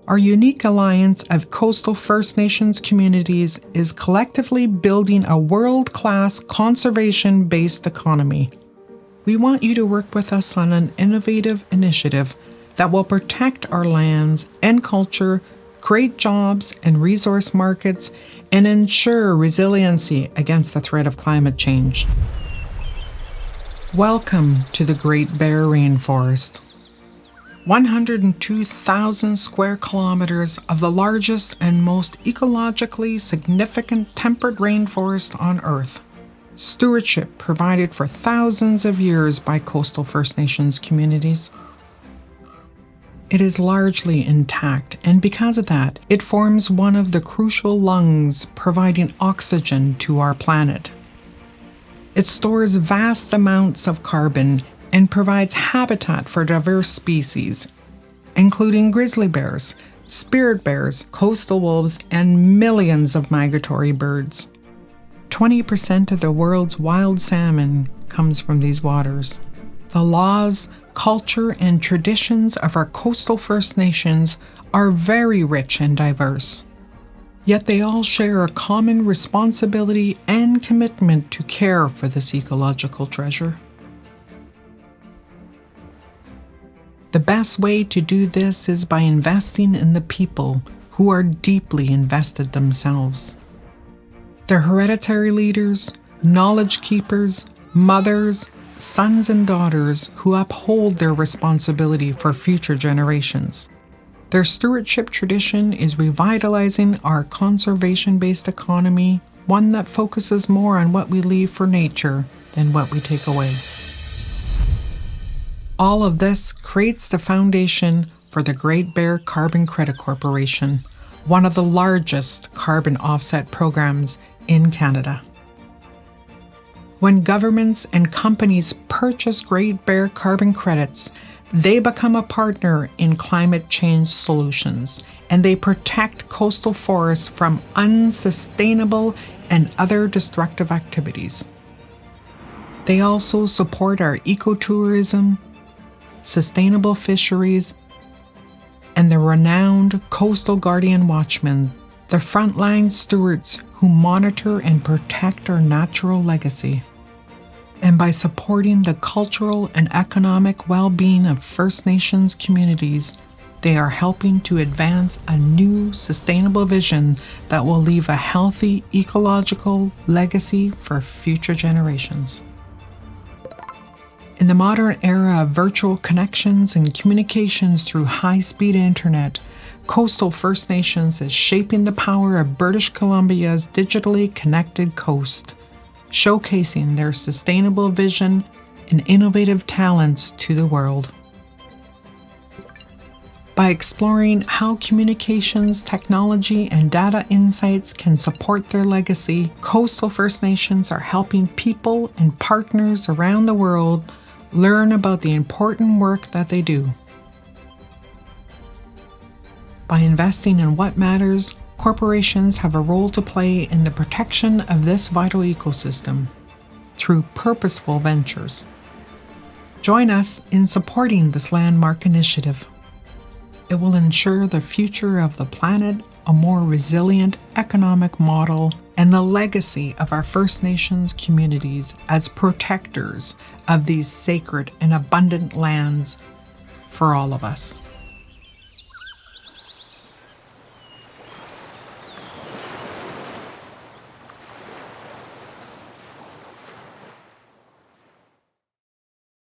Our unique alliance of coastal First Nations communities is collectively building a world-class conservation-based economy. We want you to work with us on an innovative initiative that will protect our lands and culture, create jobs and resource markets, and ensure resiliency against the threat of climate change. Welcome to the Great Bear Rainforest. 102,000 square kilometers of the largest and most ecologically significant temperate rainforest on Earth. Stewardship provided for thousands of years by coastal First Nations communities. It is largely intact, and because of that, it forms one of the crucial lungs providing oxygen to our planet. It stores vast amounts of carbon and provides habitat for diverse species, including grizzly bears, spirit bears, coastal wolves, and millions of migratory birds. 20% of the world's wild salmon comes from these waters. The laws, culture, and traditions of our coastal First Nations are very rich and diverse. Yet they all share a common responsibility and commitment to care for this ecological treasure. The best way to do this is by investing in the people who are deeply invested themselves. They're hereditary leaders, knowledge keepers, mothers, sons and daughters who uphold their responsibility for future generations. Their stewardship tradition is revitalizing our conservation-based economy, one that focuses more on what we leave for nature than what we take away. All of this creates the foundation for the Great Bear Carbon Credit Corporation, one of the largest carbon offset programs in Canada. When governments and companies purchase Great Bear carbon credits, they become a partner in climate change solutions, and they protect coastal forests from unsustainable and other destructive activities. They also support our ecotourism, sustainable fisheries, and the renowned coastal guardian watchmen, the frontline stewards who monitor and protect our natural legacy. And by supporting the cultural and economic well-being of First Nations communities, they are helping to advance a new sustainable vision that will leave a healthy ecological legacy for future generations. In the modern era of virtual connections and communications through high-speed internet, coastal First Nations is shaping the power of British Columbia's digitally connected coast, showcasing their sustainable vision and innovative talents to the world. By exploring how communications, technology, and data insights can support their legacy, coastal First Nations are helping people and partners around the world learn about the important work that they do. By investing in what matters, corporations have a role to play in the protection of this vital ecosystem through purposeful ventures. Join us in supporting this landmark initiative. It will ensure the future of the planet, a more resilient economic model, and the legacy of our First Nations communities as protectors of these sacred and abundant lands for all of us.